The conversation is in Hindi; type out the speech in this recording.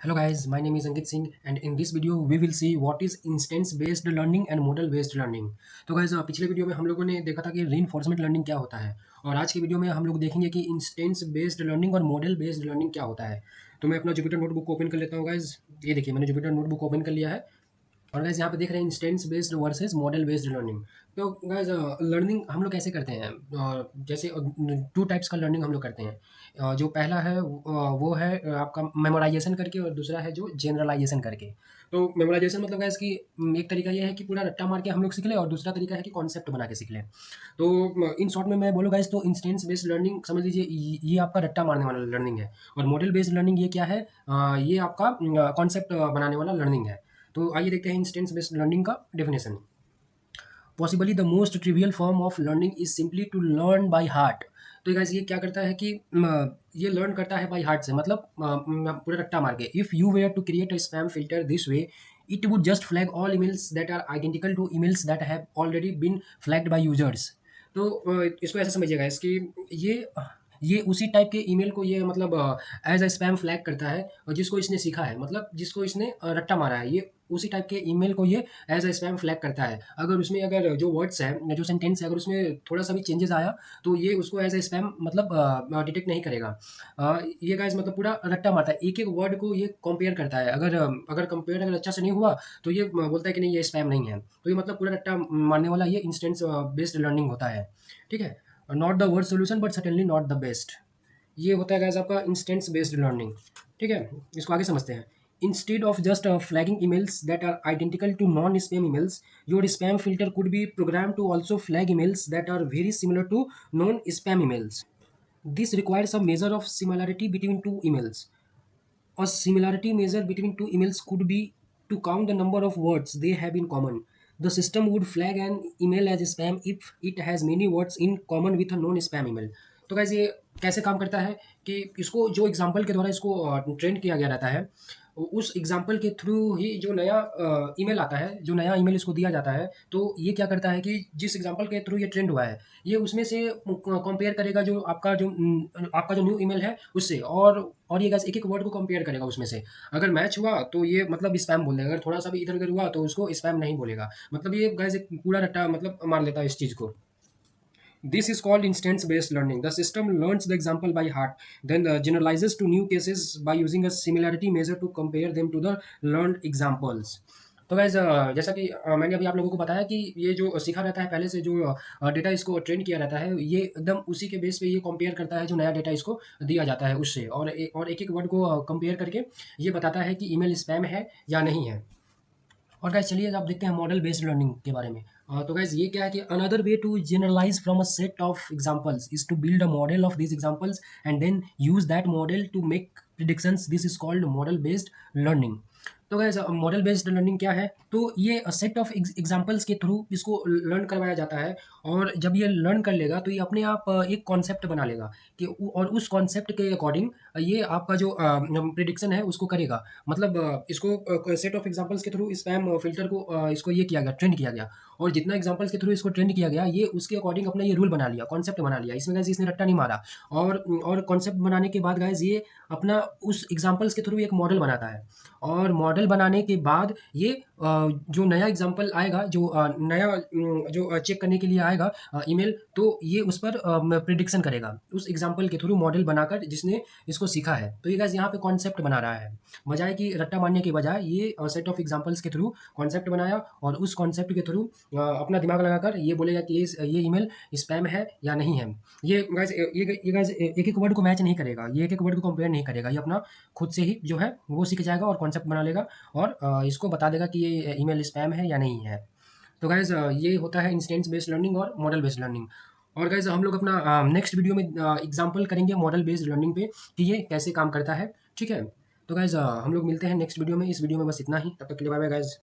Hello guys, my name is Ankit Singh and in this video we will see what is instance based learning and model based learning। तो guys पिछले वीडियो में हम लोगों ने देखा था कि reinforcement learning क्या होता है और आज की वीडियो में हम लोग देखेंगे कि इंस्टेंस बेस्ड लर्निंग और मॉडल बेस्ड लर्निंग क्या होता है। तो मैं अपना जुपिटर नोटबुक ओपन कर लेता हूँ गाइज। ये देखिए मैंने जुपिटर नोटबुक ओपन कर लिया है और गाइज यहाँ पे देख रहे हैं instance based versus model based learning. तो गाइज लर्निंग हम लोग कैसे करते हैं, जैसे टू टाइप्स का लर्निंग हम लोग करते हैं। जो पहला है वो है आपका मेमोराइजेशन करके और दूसरा है जो जनरलाइजेशन करके। तो मेमोराइजेशन मतलब गाइज कि एक तरीका ये है कि पूरा रट्टा मार के हम लोग सीख लें और दूसरा तरीका है कि कॉन्सेप्ट बना के सीख लें। तो इन शॉर्ट में मैं बोलूँ गाइज तो इंस्टेंस बेस्ड लर्निंग समझ लीजिए ये आपका रट्टा मारने वाला लर्निंग है और मॉडल बेस्ड लर्निंग ये क्या है, ये आपका कॉन्सेप्ट बनाने वाला लर्निंग है। तो आइए देखते हैं इंस्टेंस बेस्ड लर्निंग का definition. Possibly the most trivial form of learning is simply to learn by heart. तो गाइस ये क्या करता है कि ये लर्न करता है बाय हार्ट से, मतलब पूरा रट्टा मार के। If you were to create a spam filter this way it would just flag all emails that are identical to emails that have already been flagged by users. तो इसको ऐसा समझिएगा इसकी ये उसी टाइप के ईमेल को ये मतलब एज अ स्पैम फ्लैग करता है और जिसको इसने सीखा है, मतलब जिसको इसने रट्टा मारा है, ये उसी टाइप के ईमेल को ये एज अ स्पैम फ्लैग करता है। अगर उसमें अगर जो वर्ड्स है जो सेंटेंस है अगर उसमें थोड़ा सा भी चेंजेस आया तो ये उसको एज अ स्पैम मतलब डिटेक्ट नहीं करेगा। ये गाइस मतलब पूरा रट्टा मारता है, एक एक वर्ड को ये कंपेयर करता है। अगर कंपेयर अगर अच्छा से नहीं हुआ तो ये बोलता है कि नहीं ये स्पैम नहीं है। तो ये मतलब पूरा रट्टा मारने वाला ये इंस्टेंस बेस्ड लर्निंग होता है। ठीक है, not the word solution but certainly not the best. ये होता है गाइस आपका इंस्टेंस बेस्ड लर्निंग। ठीक है, इसको आगे समझते हैं। Instead of just flagging emails that are identical to non-spam emails, your spam filter could be programmed to also flag emails that are very similar to non-spam emails. This requires a measure of similarity between two emails. A similarity measure between two emails could be to count the number of words they have in common. The system would flag an email as spam if it has many words in common with a non-spam email. तो गाइस ये कैसे काम करता है कि इसको जो एग्जांपल के द्वारा इसको ट्रेंड किया गया रहता है, उस एग्जांपल के थ्रू ही जो नया ईमेल आता है, जो नया ईमेल इसको दिया जाता है, तो ये क्या करता है कि जिस एग्जांपल के थ्रू ये ट्रेंड हुआ है, ये उसमें से कंपेयर करेगा जो आपका जो न्यू ईमेल है उससे, और ये गाइस एक-एक वर्ड को कंपेयर करेगा उसमें से। अगर मैच हुआ तो ये मतलब स्पैम बोल देगा, अगर थोड़ा-सा भी इधर-उधर हुआ तो उसको स्पैम नहीं बोलेगा। मतलब ये गाइस एक पूरा रट्टा मतलब मार लेता है इस चीज़ को। This is called instance-based learning. The system learns the example by heart, then generalizes to new cases by using a similarity measure to compare them to the learned examples. तो गाइज जैसा कि मैंने अभी आप लोगों को बताया कि ये जो सीखा रहता है पहले से, जो डेटा इसको ट्रेन किया रहता है, ये एकदम उसी के बेस पे ये कंपेयर करता है जो नया डेटा इसको दिया जाता है उससे, और एक एक वर्ड को कंपेयर करके ये बताता है कि ईमेल स्पैम है या नहीं है। और गाइस चलिए अब देखते हैं मॉडल बेस्ड लर्निंग के बारे में। तो गाइस ये क्या है कि another way to generalize from a set of examples is to build a model of these examples and then use that model to make predictions. This is called model based learning. तो गाइस मॉडल बेस्ड लर्निंग क्या है, तो ये सेट ऑफ एग्जांपल्स के थ्रू इसको लर्न करवाया जाता है और जब ये लर्न कर लेगा तो ये अपने आप एक कॉन्सेप्ट बना लेगा कि और उस कॉन्सेप्ट के अकॉर्डिंग ये आपका जो प्रिडिक्शन है उसको करेगा। मतलब इसको सेट ऑफ एग्जांपल्स के थ्रू स्पैम फिल्टर को इसको ये किया गया, ट्रेंड किया गया, और जितना एग्जांपल्स के थ्रू इसको ट्रेंड किया गया ये उसके अकॉर्डिंग अपना ये रूल बना लिया, कॉन्सेप्ट बना लिया। इसमें गाइस इसने रट्टा नहीं मारा। और कॉन्सेप्ट बनाने के बाद गाइस ये अपना उस एग्जांपल्स के थ्रू एक मॉडल बनाता है और मॉडल बनाने के बाद ये जो नया एग्जांपल आएगा, जो नया जो चेक करने के लिए आएगा ईमेल, तो ये उस पर प्रिडिक्शन करेगा उस एग्जांपल के थ्रू मॉडल बनाकर जिसने इसको सीखा है। तो ये गाइस यहाँ पे कॉन्सेप्ट बना रहा है, बजाय कि रट्टा मारने के बजाय ये सेट ऑफ एग्जांपल्स के थ्रू कॉन्सेप्ट बनाया और उस कॉन्सेप्ट के थ्रू अपना दिमाग लगाकर ये बोलेगा कि ये ईमेल स्पैम है या नहीं है। ये गाइस एक एक वर्ड को मैच नहीं करेगा, ये एक एक वर्ड को कंपेयर नहीं करेगा, ये अपना खुद से ही जो है वो सीख जाएगा और कॉन्सेप्ट बना लेगा और इसको बता देगा कि ये ईमेल स्पैम है या नहीं है। तो गाइज ये होता है इंस्टेंस बेस्ड लर्निंग और मॉडल बेस्ड लर्निंग। और गाइज हम लोग अपना नेक्स्ट वीडियो में एग्जांपल करेंगे मॉडल बेस्ड लर्निंग पे कि ये कैसे काम करता है। ठीक है, तो गाइज हम लोग मिलते हैं नेक्स्ट वीडियो में। इस वीडियो में बस इतना ही, तब तक के लिए बाय बाय गाइज।